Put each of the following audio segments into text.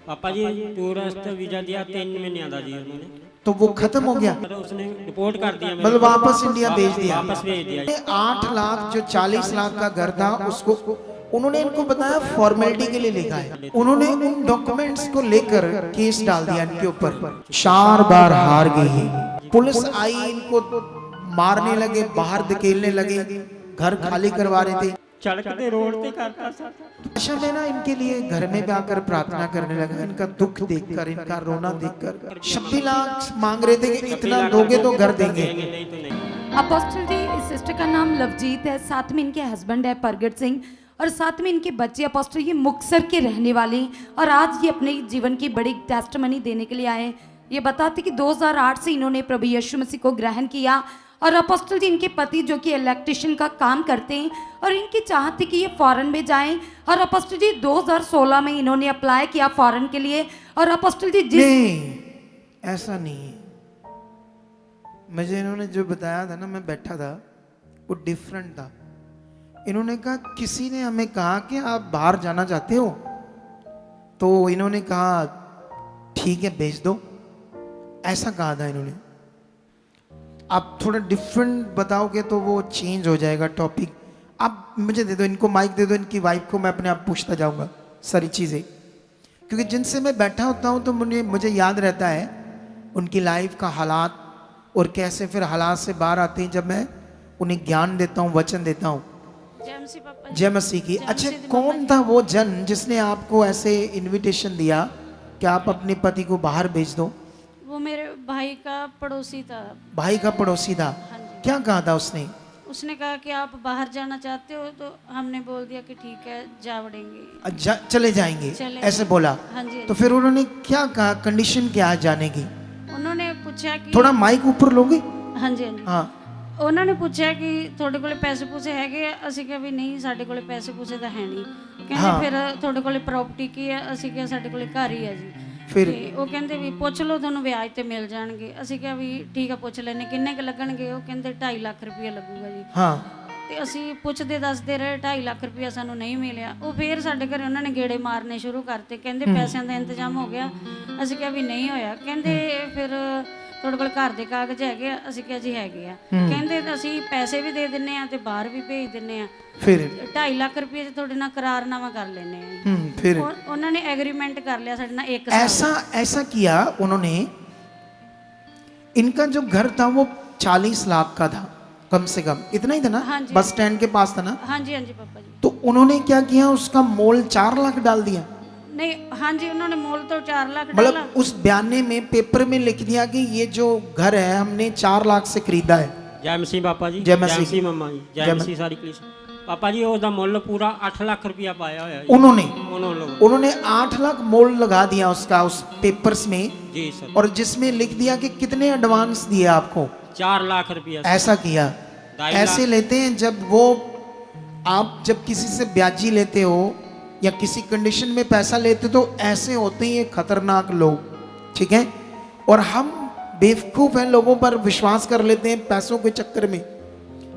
पापा जी tourist visa दिया 3 महीने का जी उन्होंने, तो वो खत्म हो गया, तो उसने रिपोर्ट कर दिया मेरे मतलब को, वापस इंडिया भेज दिया। वापस भेज दिया। 8 लाख जो 40 लाख का घर था उसको उन्होंने इनको बताया फॉर्मेलिटी के लिए लिखा है। उन्होंने उन डॉक्यूमेंट्स को लेकर केस डाल दिया इनके ऊपर। 4 बार हार गई, पुलिस आई, इनको मारने लगे, बाहर धकेलने लगे, घर खाली करवा रहे थे। चढ़ते रोड पे करता था। अच्छा मैं ना इनके लिए घर में भी आकर प्रार्थना करने लगा, इनका दुख देखकर, इनका रोना देखकर। 26 लाख मांग रहे थे कि इतना दोगे तो घर देंगे। नहीं तो नहीं। अपोस्टल जी, इस सिस्टर का नाम लवजीत है, साथ में इनके हस्बैंड है प्रगट सिंह, और साथ में इनके बच्चे। अपोस्टल ये मुक्तसर के रहने वाले हैं और आज ये अपने जीवन की बड़ी टेस्टमनी देने के लिए आए हैं। ये बताते कि 2008 से इन्होंने प्रभु यीशु मसीह को ग्रहण किया। और अपोस्टल जी इनके पति जो कि इलेक्ट्रिशियन का काम करते हैं और इनकी चाहत थी कि ये फॉरेन में जाएं। और अपोस्टल जी 2016 में इन्होंने अप्लाई किया फॉरेन के लिए। और अपोस्टल जी नहीं, ऐसा नहीं है। मुझे इन्होंने जो बताया था ना, मैं बैठा था, वो डिफरेंट था। इन्होंने कहा किसी ने हमें कहा कि आप बाहर जाना चाहते हो, तो इन्होंने कहा ठीक है भेज दो, ऐसा कहा था इन्होंने। आप थोड़ा डिफरेंट बताओगे तो वो चेंज हो जाएगा टॉपिक। आप मुझे दे दो, इनको माइक दे दो, इनकी वाइफ को, मैं अपने आप पूछता जाऊंगा सारी चीज़ें, क्योंकि जिनसे मैं बैठा होता हूँ तो मुझे याद रहता है उनकी लाइफ का हालात और कैसे फिर हालात से बाहर आते हैं जब मैं उन्हें ज्ञान देता हूँ, वचन देता हूँ। जय मसीह की। अच्छा कौन था वो जन जिसने आपको ऐसे इनविटेशन दिया कि आप अपने पति को बाहर भेज दो? वो मेरे भाई का पड़ोसी था। भाई का पड़ोसी था। हाँ जी। क्या कहा था उसने? उसने कहा कि आप बाहर जाना चाहते हो, तो हमने बोल दिया कि ठीक है जा बढ़ेंगे, चले जाएंगे, ऐसे बोला। हाँ जी। तो फिर उन्होंने क्या कहा, कंडीशन क्या है जाने की? उन्होंने पूछा कि थोड़ा माइक ऊपर लोगे? हाँ जी हाँ जी। हाँ। ਉਹਨਾਂ ਪੁੱਛਿਆ ਕਿ ਤੁਹਾਡੇ ਕੋਲੇ ਪੈਸੇ ਪੂਸੇ ਹੈਗੇ ਆ? ਅਸੀਂ ਕਿਹਾ ਵੀ ਨਹੀਂ ਸਾਡੇ ਕੋਲੇ ਪੈਸੇ ਪੂਸੇ ਤਾਂ ਹੈ ਨਹੀਂ। ਕਹਿੰਦੇ ਫਿਰ ਤੁਹਾਡੇ ਕੋਲੇ ਪ੍ਰਾਪਰਟੀ ਕੀ ਹੈ? ਅਸੀਂ ਕਿਹਾ ਸਾਡੇ ਕੋਲੇ ਘਰ ਹੀ ਹੈ ਜੀ। ਫਿਰ ਉਹ ਕਹਿੰਦੇ ਵੀ ਪੁੱਛ ਲਓ ਤੁਹਾਨੂੰ ਵਿਆਜ ਤੇ ਮਿਲ ਜਾਣਗੇ। ਅਸੀਂ ਕਿਹਾ ਵੀ ਠੀਕ ਆ ਪੁੱਛ ਲੈਣੇ, ਕਿੰਨੇ ਕੁ ਲੱਗਣਗੇ? ਉਹ ਕਹਿੰਦੇ 2.5 ਲੱਖ ਰੁਪਇਆ ਲੱਗੂਗਾ ਜੀ। ਹਾਂ। ਤੇ ਅਸੀਂ ਪੁੱਛਦੇ ਦੱਸਦੇ ਰਹੇ, 2.5 ਲੱਖ ਰੁਪਇਆ ਸਾਨੂੰ ਨਹੀਂ ਮਿਲਿਆ। ਉਹ ਫੇਰ ਸਾਡੇ ਘਰੇ ਉਹਨਾਂ ਨੇ ਗੇੜੇ ਮਾਰਨੇ ਸ਼ੁਰੂ ਕਰਤੇ, ਕਹਿੰਦੇ ਪੈਸਿਆਂ ਦਾ ਇੰਤਜ਼ਾਮ ਹੋ ਗਿਆ। ਅਸੀਂ ਕਿਹਾ ਵੀ ਨਹੀਂ ਹੋਇਆ। ਕਹਿੰਦੇ ਫਿਰ ਤੁਹਾਡੇ ਕੋਲ ਘਰ ਦੇ ਕਾਗਜ਼ ਹੈਗੇ ਆ? ਅਸੀਂ ਕਿਹਾ ਜੀ ਹੈਗੇ ਆ। ਕਹਿੰਦੇ ਤਾਂ ਅਸੀਂ ਪੈਸੇ ਵੀ ਦੇ ਦਿੰਨੇ ਆ ਤੇ ਬਾਹਰ ਵੀ ਭੇਜ ਦਿੰਨੇ ਆ। ਫਿਰ 2.5 ਲੱਖ ਰੁਪਏ ਤੁਹਾਡੇ ਨਾਲ करारनामा कर लेने हैं। फिर उन्होंने एग्रीमेंट कर लिया साढ़े ना 1 साल। ऐसा किया उन्होंने। इनका जो घर था वो 40 लाख का था, कम से कम इतना ही था ना? हाँ जी। बस स्टैंड के पास था ना? हाँ जी हाँ जी पापा जी। तो उन्होंने क्या किया, उसका मोल 4 लाख डाल दिया? नहीं, हाँ जी उन्होंने मोल तो 4 लाख डाला। मतलब उस बयाने में पेपर में लिख दिया कि ये जो घर है हमने 4 लाख से खरीदा है। जय मसीह पापा जी। जय मसीह मम्मा जी। जय मसीह सारी कलीसिया। पापा जी उसका मुੱਲ पूरा 8 लाख रुपया पाया हुआ है। उन्होंने 8 लाख मोल लगा दिया उसका, उस पेपर्स में जी सर। और जिसमें लिख दिया कि कितने एडवांस दिए आपको? 4 लाख रुपया। ऐसा किया। ऐसे लेते हैं जब वो, आप जब किसी से ब्याजी लेते हो या किसी कंडीशन में पैसा लेते तो ऐसे होते हैं ये खतरनाक लोग, ठीक है? और हम बेवकूफ़ हैं, लोगों पर विश्वास कर लेते हैं पैसों के चक्कर में।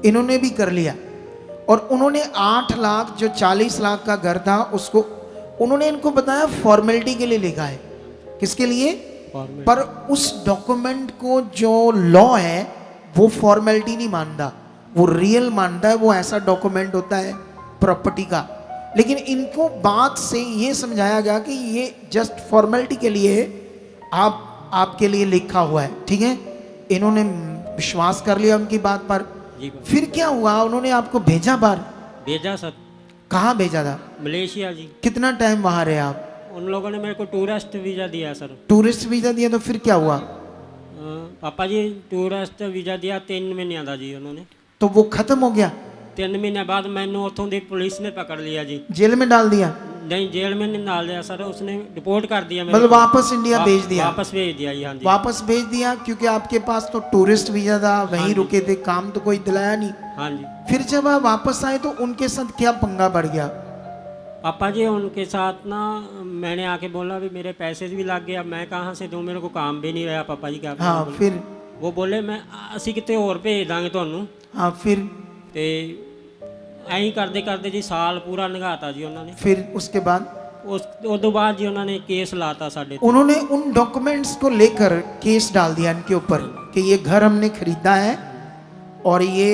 इन्होंने भी कर लिया और उन्होंने 8 लाख जो 40 लाख का घर था उसको उन्होंने इनको बताया फॉर्मेलिटी के लिए लिखा है। किसके लिए? पर उस डॉक्यूमेंट को जो लॉ है वो फॉर्मेलिटी नहीं मानता, वो रियल मानता है। वो ऐसा डॉक्यूमेंट होता है प्रॉपर्टी का। लेकिन इनको बात से ये समझाया गया कि ये जस्ट फॉर्मेलिटी के लिए आपके लिए लिखा हुआ है, ठीक है? इन्होंने विश्वास कर लिया उनकी बात पर। फिर क्या हुआ, उन्होंने आपको भेजा बाहर? भेजा सर। कहाँ भेजा था? मलेशिया जी। कितना टाइम वहाँ रहे आप? उन लोगों ने मेरे को टूरिस्ट वीज़ा दिया सर। टूरिस्ट वीज़ा दिया, तो फिर क्या हुआ? पापा जी टूरिस्ट वीज़ा दिया 3 महीने का जी उन्होंने, तो वो खत्म हो गया। 3 महीने बाद मैंने उतों दी पुलिस ने पकड़ लिया जी। जेल में डाल दिया? नहीं जेल में नहीं डाल दिया सर, उसने रिपोर्ट कर दिया। मतलब वापस इंडिया भेज दिया? वापस भेज दिया। हाँ जी वापस भेज दिया, क्योंकि आपके पास तो टूरिस्ट वीजा था, वहीं रुके थे, काम तो कोई दिलाया नहीं। हाँ जी। फिर जब आप वापस आए तो उनके साथ क्या पंगा बढ़ गया? पापा जी उनके साथ ना मैंने आके बोला भी मेरे पैसे भी लग गया, मैं कहाँ से दूँ, मेरे को काम भी नहीं रहा। पापा जी क्या? हाँ फिर वो बोले मैं असी कितने और भेज देंगे ਤੁਹਾਨੂੰ। हाँ फिर ਤੇ ਐਂ ਕਰਦੇ ਕਰਦੇ ਜੀ ਸਾਲ ਪੂਰਾ ਲੰਘਾਤਾ ਜੀ ਉਹਨਾਂ ਨੇ। फिर उसके बाद उस बाद जी उन्होंने केस लाता साढ़े ते। उन्होंने उन डॉक्यूमेंट्स को लेकर केस डाल दिया इनके ऊपर कि ये घर हमने खरीदा है और ये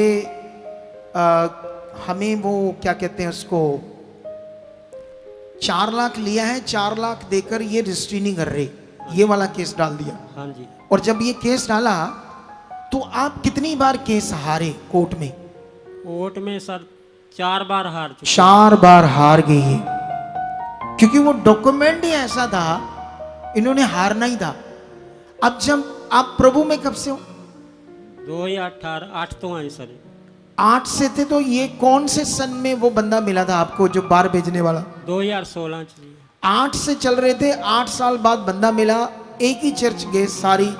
हमें वो क्या कहते हैं उसको 4 लाख लिया है, 4 लाख देकर ये रजिस्ट्री नहीं कर रहे, ये वाला केस डाल दिया। हाँ जी। और जब ये केस डाला तो आप कितनी बार केस हारे कोर्ट में? कोर्ट में सर 4 बार हार चुके। 4 बार हार गई है, क्योंकि वो डॉक्यूमेंट ही ऐसा था, इन्होंने हारना ही था। अब जब आप प्रभु में कब से हो? 2018 8 तो हैं सर। 8 से थे, तो ये कौन से सन में वो बंदा मिला था आपको जो बाहर भेजने वाला? 2016 जी। 8 से चल रहे थे, 8 साल बाद बंदा मिला, एक ही चर्च गए सारी।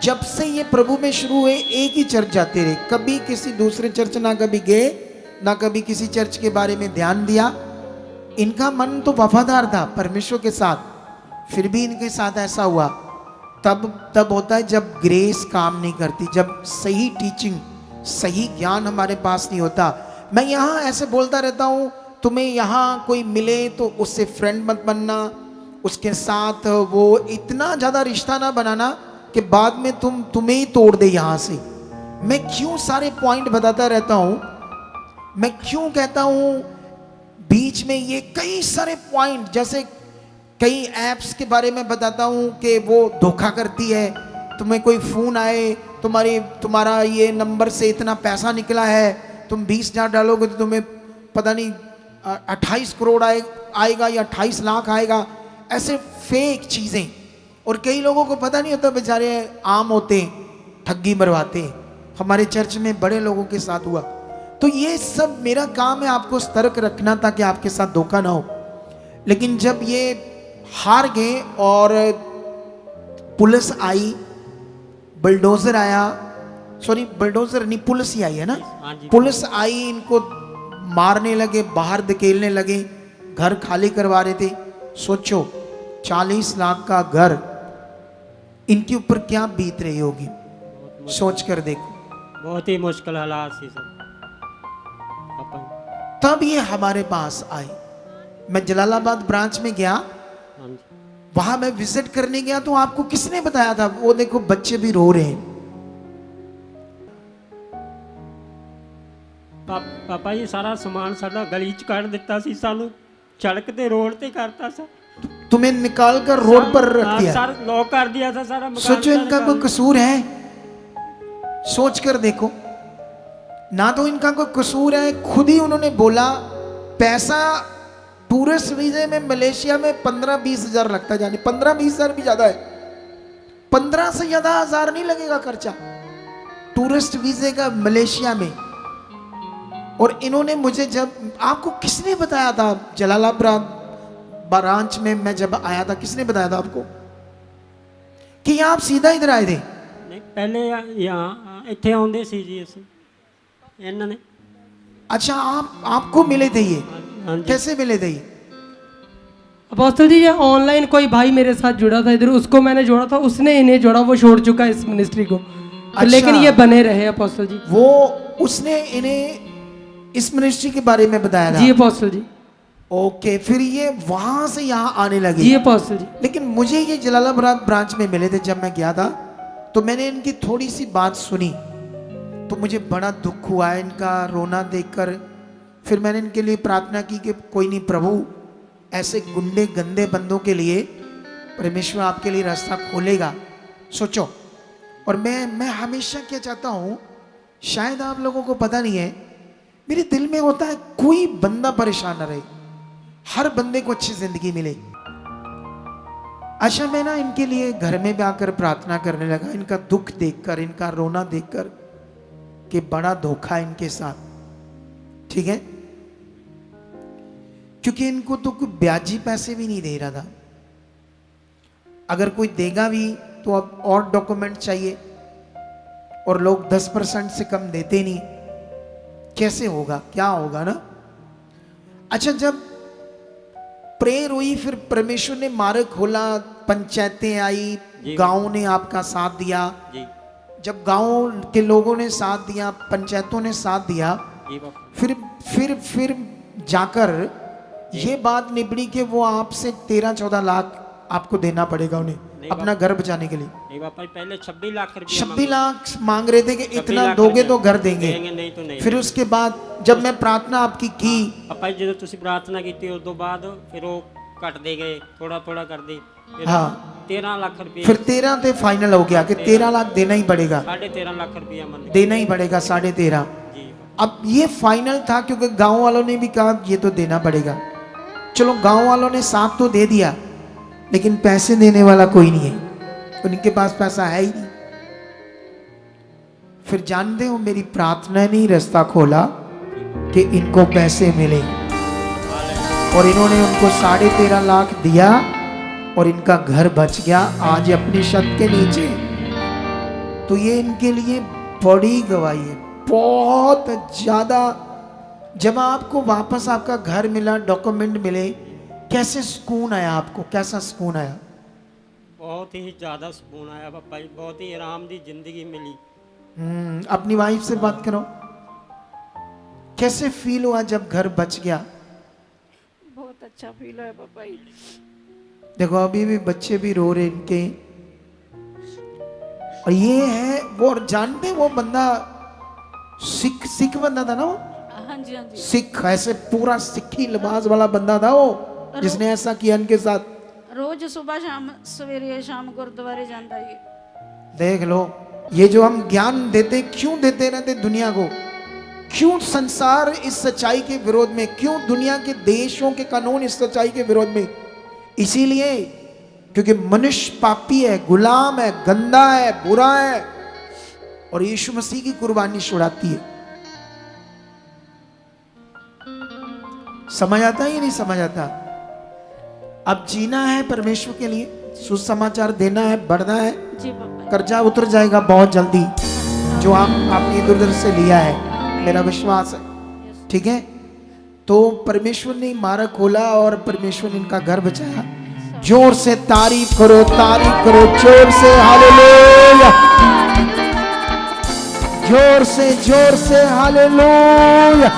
जब से ये प्रभु में शुरू हुए एक ही चर्च जाते रहे, कभी किसी दूसरे चर्च ना कभी गए, ना कभी किसी चर्च के बारे में ध्यान दिया। इनका मन तो वफादार था परमेश्वर के साथ, फिर भी इनके साथ ऐसा हुआ। तब होता है जब ग्रेस काम नहीं करती, जब सही टीचिंग, सही ज्ञान हमारे पास नहीं होता। मैं यहाँ ऐसे बोलता रहता हूँ, तुम्हें यहाँ कोई मिले तो उससे फ्रेंड मत बनना, उसके साथ वो इतना ज़्यादा रिश्ता ना बनाना कि बाद में तुम्हें ही तोड़ दे यहाँ से। मैं क्यों सारे पॉइंट बताता रहता हूँ, मैं क्यों कहता हूँ बीच में ये कई सारे पॉइंट, जैसे कई ऐप्स के बारे में बताता हूँ कि वो धोखा करती है। तुम्हें कोई फ़ोन आए, तुम्हारा ये नंबर से इतना पैसा निकला है, तुम 20,000 डालोगे तो तुम्हें पता नहीं 28 करोड़ आएगा या 28 लाख आएगा, ऐसे फेक चीज़ें। और कई लोगों को पता नहीं होता, बेचारे आम होते ठगी मरवाते। हमारे चर्च में बड़े लोगों के साथ हुआ। तो ये सब मेरा काम है आपको सतर्क रखना ताकि आपके साथ धोखा ना हो। लेकिन जब ये हार गए और पुलिस आई, बुलडोजर आया, सॉरी बुलडोजर नहीं पुलिस ही आई है ना, हाँ जी। पुलिस आई, इनको मारने लगे, बाहर धकेलने लगे, घर खाली करवा रहे थे। सोचो 40 लाख का घर, इनके ऊपर क्या बीत रही होगी, सोच कर देखो। बहुत ही मुश्किल हालात थी सर पापा जी। तब ये हमारे पास आई। मैं जलालाबाद ब्रांच में गया, हाँ जी। वहां मैं विजिट करने गया तो आपको किसने बताया था? वो देखो बच्चे भी रो रहे हैं। पापा जी सारा समान साडा गली च कढ़ दिता सी, सानू सड़क ते रोड ते करता सर। तुम्हें निकाल कर रोड पर रख दिया। सर लॉक कर दिया था सारा मकान। सोचो इनका कोई कसूर है? सोच कर देखो, ना तो इनका कोई कसूर है। खुद ही उन्होंने बोला पैसा टूरिस्ट वीजे में मलेशिया में 15-20 हजार लगता है, जाने 15-20 हजार भी ज्यादा है, 15 से ज्यादा हजार नहीं लगेगा खर्चा टूरिस्ट वीजे का मलेशिया में। और इन्होंने मुझे, जब आपको किसने बताया था जलालाबाद ब्रांच में मैं जब आया था, किसने बताया था आपको कि आप सीधा इधर आए थे? नहीं पहले यहाँ इतने आउंदे सी जी असी इन्होंने। अच्छा, आपको मिले थे ये? हाँ जी। कैसे मिले थे ये? अपोस्टल जी, ये ऑनलाइन कोई भाई मेरे साथ जुड़ा था इधर, उसको मैंने जोड़ा था, उसने इन्हें जोड़ा, वो छोड़ चुका है इस मिनिस्ट्री को। अच्छा। लेकिन ये बने रहे अपोस्टल जी। वो उसने इन्हें इस मिनिस्ट्री के बारे में बताया था? जी अपोस्टल जी। ओके, फिर ये वहां से यहाँ आने लगे? जी अपोस्टल जी। लेकिन मुझे ये जलालाबाद ब्रांच में मिले थे जब मैं गया था, तो मैंने इनकी थोड़ी सी बात सुनी तो मुझे बड़ा दुख हुआ है इनका रोना देखकर। फिर मैंने इनके लिए प्रार्थना की कि कोई नहीं प्रभु, ऐसे गुंडे गंदे बंदों के लिए परमेश्वर आपके लिए रास्ता खोलेगा। सोचो, और मैं हमेशा क्या चाहता हूँ, शायद आप लोगों को पता नहीं है, मेरे दिल में होता है कोई बंदा परेशान ना रहे, हर बंदे को अच्छी जिंदगी मिले। अच्छा, मैं ना इनके लिए घर में भी आकर प्रार्थना करने लगा, इनका दुख देखकर, इनका रोना देखकर कि बड़ा धोखा इनके साथ, ठीक है, क्योंकि इनको तो कोई ब्याजी पैसे भी नहीं दे रहा था। अगर कोई देगा भी तो अब और डॉक्यूमेंट चाहिए, और लोग 10% से कम देते नहीं। कैसे होगा, क्या होगा ना। अच्छा, जब प्रेयर हुई, फिर परमेश्वर ने मार्ग खोला, पंचायतें आई, गांव ने आपका साथ दिया जी। जब गांव के लोगों ने साथ दिया, पंचायतों ने साथ दिया, जी पापा। फिर जाकर ये बात निबड़ी कि वो आपसे 13-14 लाख आपको देना पड़ेगा उन्हें अपना घर बचाने के लिए। नहीं पापा जी, पहले 26 लाख रुपया 26 लाख मांग रहे थे कि 26 इतना लाख दोगे रुपया तो घर देंगे। नहीं तो नहीं। फिर उसके बाद जब मैं प्रार्थना आपकी की, ਪਾਪਾ ਜੀ ਜਦੋਂ ਤੁਸੀਂ ਪ੍ਰਾਰਥਨਾ ਕੀਤੀ ਉਸ ਤੋਂ ਬਾਅਦ ਫਿਰ ਉਹ ਘਟਦੇ ਗਏ, ਥੋੜਾ ਥੋੜਾ ਕਰਦੇ, ਫਿਰ हाँ 13 ਲੱਖ ਰੁਪਏ, फिर 13 पे फाइनल हो गया कि 13 लाख देना ही पड़ेगा, 13.5 ਲੱਖ ਰੁਪया ਮੰਨ देना ही पड़ेगा 13.5। ਜੀ। अब ये फाइनल था क्योंकि गांव वालों ने भी कहा ये तो देना पड़ेगा। चलो गांव वालों ने साथ तो दे दिया, लेकिन पैसे देने वाला कोई नहीं है, उनके पास पैसा है ही नहीं। फिर जानते हो मेरी प्रार्थना ने ही रास्ता खोला कि इनको पैसे मिले, और इन्होंने उनको 13.5 लाख दिया और इनका घर बच गया आज अपनी छत के नीचे। तो ये इनके लिए बड़ी गवाही है, बहुत ज्यादा। जब आपको वापस आपका घर मिला, डॉक्यूमेंट मिले, कैसे सुकून आया आपको, कैसा सुकून आया? बहुत ही ज़्यादा सुकून आया पापा जी, बहुत ही आराम दी जिंदगी मिली। अपनी वाइफ से बात करो, कैसे फील हुआ जब घर बच गया? बहुत अच्छा फील है पापा जी। देखो अभी भी बच्चे भी रो रहे इनके, और ये है वो, और जानते वो बंदा सिख बंदा था ना वो, हाँ जी हाँ जी। सिख, ऐसे पूरा सिखी लिबास वाला बंदा था वो, जिसने ऐसा किया इनके साथ। रोज सुबह शाम सवेरे शाम गुरुद्वारे जाता है। देख लो, ये जो हम ज्ञान देते, क्यों देते रहते दुनिया को? क्यों संसार इस सच्चाई के विरोध में, क्यों दुनिया के देशों के कानून इस सच्चाई के विरोध में? इसीलिए क्योंकि मनुष्य पापी है, गुलाम है, गंदा है, बुरा है, और यीशु मसीह की कुर्बानी छुड़ाती है। समझ आता है या नहीं समझ आता? अब जीना है परमेश्वर के लिए, सुसमाचार देना है, बढ़ना है, जी पापा। कर्जा उतर जाएगा बहुत जल्दी जो आपने इधर उधर से लिया है, मेरा विश्वास है। ठीक है, तो परमेश्वर ने मार्ग खोला और परमेश्वर ने इनका घर बचाया। जोर से तारीफ करो, तारीफ करो, जोर से हालेलुया, जोर से हालेलुया।